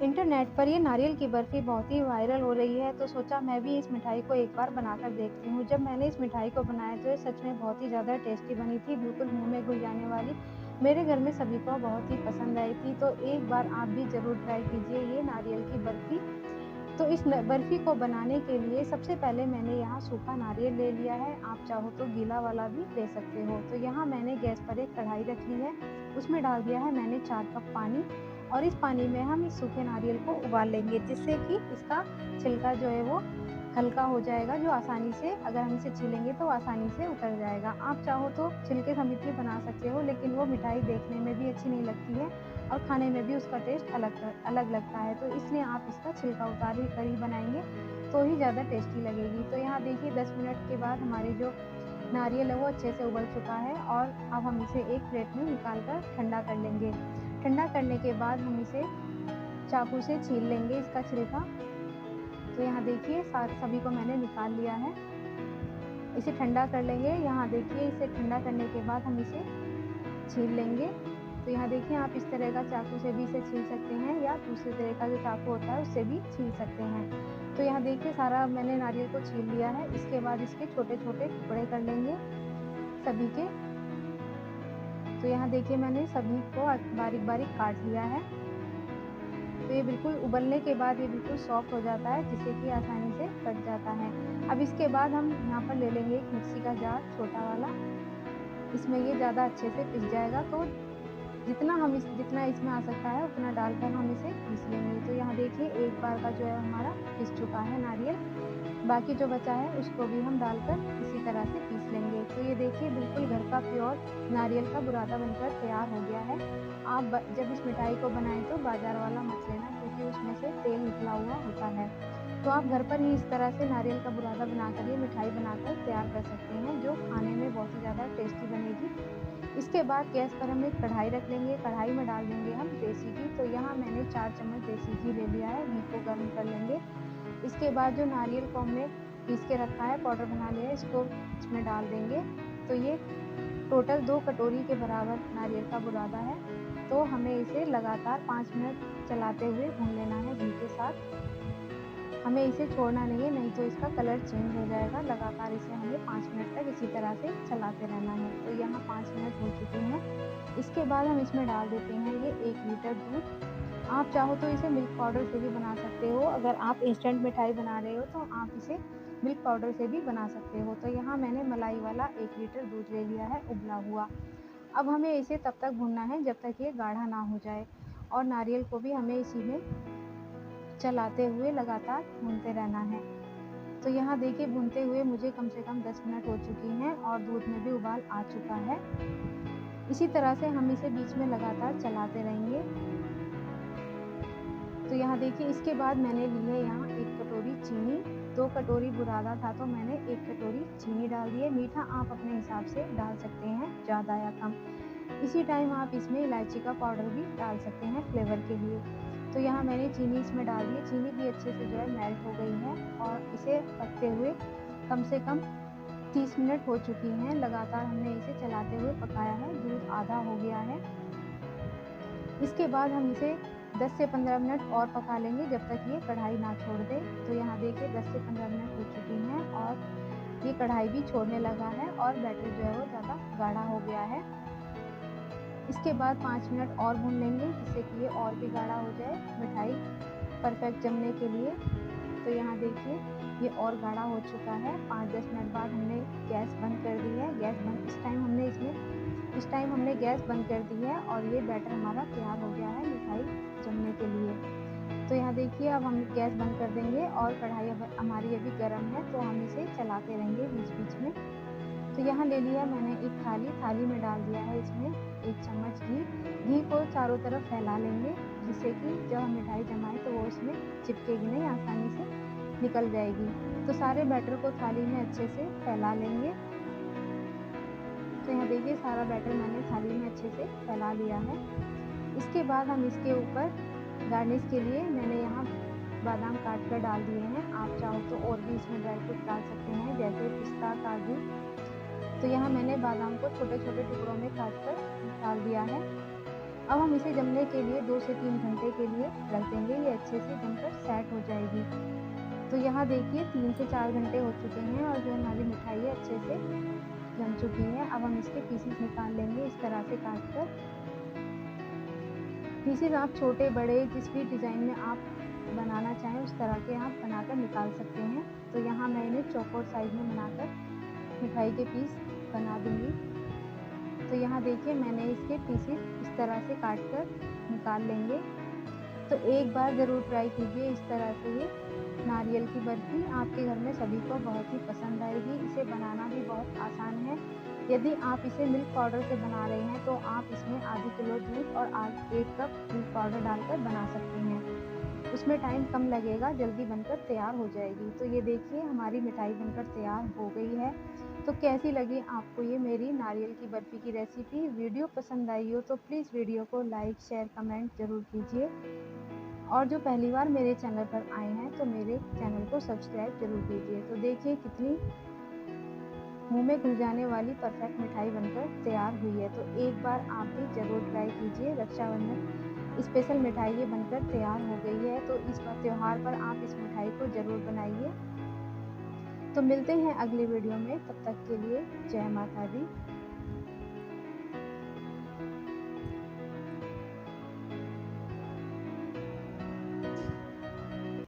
Internet पर ये नारियल की बर्फ़ी बहुत ही वायरल हो रही है, तो सोचा मैं भी इस मिठाई को एक बार बनाकर देखती हूँ। जब मैंने इस मिठाई को बनाया तो ये सच में बहुत ही ज़्यादा टेस्टी बनी थी, बिल्कुल मुँह में घुल जाने वाली। मेरे घर में सभी को बहुत ही पसंद आई थी, तो एक बार आप भी ज़रूर ट्राई कीजिए ये नारियल की बर्फ़ी। तो इस न बर्फ़ी को बनाने के लिए सबसे पहले मैंने यहाँ सूखा नारियल ले लिया है, आप चाहो तो गीला वाला भी ले सकते हो। तो यहाँ मैंने गैस पर एक कढ़ाई रख ली है, उसमें डाल दिया है मैंने 4 कप पानी और इस पानी में हम इस सूखे नारियल को उबाल लेंगे, जिससे कि इसका छिलका जो है वो हल्का हो जाएगा, जो आसानी से अगर हम इसे छीलेंगे तो आसानी से उतर जाएगा। आप चाहो तो छिलके समेत भी बना सकते हो, लेकिन वो मिठाई देखने में भी अच्छी नहीं लगती है और खाने में भी उसका टेस्ट अलग लगता है, तो इसलिए आप इसका छिलका उतार कर ही बनाएँगे तो ही ज़्यादा टेस्टी लगेगी। तो यहाँ देखिए 10 मिनट के बाद हमारे जो नारियल है वो अच्छे से उबल चुका है और अब हम इसे एक प्लेट में निकाल कर ठंडा कर लेंगे। ठंडा करने के बाद हम इसे चाकू से छील लेंगे इसका छिलका। तो यहाँ देखिए सभी को मैंने निकाल लिया है। इसे ठंडा कर लेंगे। यहाँ देखिए इसे ठंडा करने के बाद हम इसे छील लेंगे। तो यहाँ देखिए आप इस तरह का चाकू से भी इसे छील सकते हैं या दूसरे तरह का जो चाकू होता है उससे भी छील सकते हैं। तो यहाँ देखिए सारा मैंने नारियल को छील लिया है। इसके बाद इसके छोटे-छोटे टुकड़े कर लेंगे सभी के। तो यहाँ देखिए मैंने सभी को बारीक-बारीक काट लिया है। तो ये बिल्कुल उबलने के बाद ये बिल्कुल सॉफ्ट हो जाता है, जिससे कि आसानी से कट जाता है। अब इसके बाद हम यहाँ पर ले लेंगे एक मिक्सी का जार छोटा वाला। इसमें ये ज़्यादा अच्छे से पिस जाएगा, तो जितना इसमें आ सकता है उतना डालकर हम इसे पीस लेंगे। तो यहाँ देखिए एक बार का जो है हमारा पिस चुका है नारियल। बाकी जो बचा है उसको भी हम डालकर इसी तरह से पीस लेंगे। तो ये देखिए बिल्कुल घर का प्योर नारियल का बुरादा बनकर तैयार हो गया है। आप जब इस मिठाई को बनाएं तो बाजार वाला मत लेना, क्योंकि उसमें से तेल निकला हुआ होता है। तो आप घर पर ही इस तरह से नारियल का बुरादा बनाकर ये मिठाई बनाकर तैयार कर सकते हैं, जो खाने में बहुत ही ज़्यादा टेस्टी बनेगी। इसके बाद गैस पर हम एक कढ़ाई रख लेंगे। कढ़ाई में डाल देंगे हम देसी घी। तो यहाँ मैंने 4 चम्मच देसी घी ले लिया है। घी को गर्म कर लेंगे। इसके बाद जो नारियल को हमने पीस के रखा है, पाउडर बना लिया है, इसको इसमें डाल देंगे। तो ये टोटल 2 कटोरी के बराबर नारियल का बुरादा है। तो हमें इसे लगातार 5 मिनट चलाते हुए भून लेना है घी के साथ। हमें इसे छोड़ना नहीं है, नहीं तो इसका कलर चेंज हो जाएगा। लगातार इसे हमें 5 मिनट तक इसी तरह से चलाते रहना है। तो यहाँ 5 मिनट हो चुके हैं। इसके बाद हम इसमें डाल देते हैं ये 1 लीटर दूध। आप चाहो तो इसे मिल्क पाउडर से भी बना सकते हो। अगर आप इंस्टेंट मिठाई बना रहे हो तो आप इसे मिल्क पाउडर से भी बना सकते हो। तो यहाँ मैंने मलाई वाला 1 लीटर दूध ले लिया है उबला हुआ। अब हमें इसे तब तक भूनना है जब तक ये गाढ़ा ना हो जाए, और नारियल को भी हमें इसी में चलाते हुए लगातार भूनते रहना है। तो यहाँ देखिए भूनते हुए मुझे कम से कम 10 मिनट हो चुकी हैं और दूध में भी उबाल आ चुका है। इसी तरह से हम इसे बीच में लगातार चलाते रहेंगे। तो यहाँ देखिए इसके बाद मैंने ली है यहाँ 1 कटोरी चीनी। 2 कटोरी बुरादा था तो मैंने 1 कटोरी चीनी डाल दी है। मीठा आप अपने हिसाब से डाल सकते हैं, ज़्यादा या कम। इसी टाइम आप इसमें इलायची का पाउडर भी डाल सकते हैं फ्लेवर के लिए। तो यहाँ मैंने चीनी इसमें डाल दी है। चीनी भी अच्छे से जो है मेल्ट हो गई है और इसे पकते हुए कम से कम 30 मिनट हो चुकी हैं। लगातार हमने इसे चलाते हुए पकाया है। दूध आधा हो गया है। इसके बाद हम इसे 10 से 15 मिनट और पका लेंगे, जब तक ये कढ़ाई ना छोड़ दे। तो यहाँ देखिए 10 से 15 मिनट हो चुकी हैं और ये कढ़ाई भी छोड़ने लगा है और बैटर जो है वो ज़्यादा गाढ़ा हो गया है। इसके बाद 5 मिनट और भून लेंगे, जिससे कि ये और भी गाढ़ा हो जाए मिठाई परफेक्ट जमने के लिए। तो यहाँ देखिए ये और गाढ़ा हो चुका है। 5-10 मिनट बाद हमने गैस बंद कर दी है। इस टाइम हमने गैस बंद कर दी है और ये बैटर हमारा तैयार हो गया है मिठाई जमने के लिए। तो यहाँ देखिए अब हम गैस बंद कर देंगे और कढ़ाई अब हमारी अभी गर्म है, तो हम इसे चलाते रहेंगे बीच-बीच में। तो यहाँ ले लिया मैंने एक थाली में डाल दिया है इसमें 1 चम्मच घी। घी को चारों तरफ फैला लेंगे, जिससे कि जब हम मिठाई जमाएँ तो वो उसमें चिपकेगी नहीं, आसानी से निकल जाएगी। तो सारे बैटर को थाली में अच्छे से फैला लेंगे। तो यहाँ देखिए सारा बैटर मैंने थाली में अच्छे से फैला लिया है। इसके बाद हम इसके ऊपर गार्निश के लिए मैंने यहाँ बादाम काट कर डाल दिए हैं। आप चाहो तो और भी इसमें ड्राई फ्रूट डाल सकते हैं, जैसे पिस्ता, काजू। तो यहाँ मैंने बादाम को छोटे-छोटे टुकड़ों में काट कर डाल दिया है। अब हम इसे जमने के लिए 2 से 3 घंटे के लिए रख देंगे, ये अच्छे से जमकर सेट हो जाएगी। तो यहाँ देखिए 3 से 4 घंटे हो चुके हैं और जो हमारी मिठाई है अच्छे से जम चुकी है। अब हम इसके पीसेस निकाल लेंगे इस तरह से काट कर। पीसेस आप छोटे बड़े जिस भी डिज़ाइन में आप बनाना चाहें उस तरह के आप बनाकर निकाल सकते हैं। तो यहाँ मैं इन्हें चौकोर साइज में बनाकर मिठाई के पीस बना दूंगी। तो यहाँ देखिए मैंने इसके पीसेस इस तरह से काट कर निकाल लेंगे। तो एक बार ज़रूर ट्राई कीजिए इस तरह से ये नारियल की बर्फ़ी, आपके घर में सभी को बहुत ही पसंद आएगी। इसे बनाना भी बहुत आसान है। यदि आप इसे मिल्क पाउडर से बना रहे हैं तो आप इसमें आधी किलो दूध और 1 कप मिल्क पाउडर डालकर बना सकते हैं। उसमें टाइम कम लगेगा, जल्दी बनकर तैयार हो जाएगी। तो ये देखिए हमारी मिठाई बनकर तैयार हो गई है। तो कैसी लगी आपको ये मेरी नारियल की बर्फ़ी की रेसिपी? वीडियो पसंद आई हो तो प्लीज़ वीडियो को लाइक शेयर कमेंट ज़रूर कीजिए, और जो पहली बार मेरे चैनल पर आए हैं तो मेरे चैनल को सब्सक्राइब ज़रूर कीजिए। तो देखिए कितनी मुंह में घुल जाने वाली परफेक्ट मिठाई बनकर तैयार हुई है। तो एक बार आप भी ज़रूर ट्राई कीजिए। रक्षाबंधन स्पेशल मिठाई ये बनकर तैयार हो गई है, तो इस त्योहार पर आप इस मिठाई को ज़रूर बनाइए। तो मिलते हैं अगले वीडियो में, तब तक के लिए जय माता दी।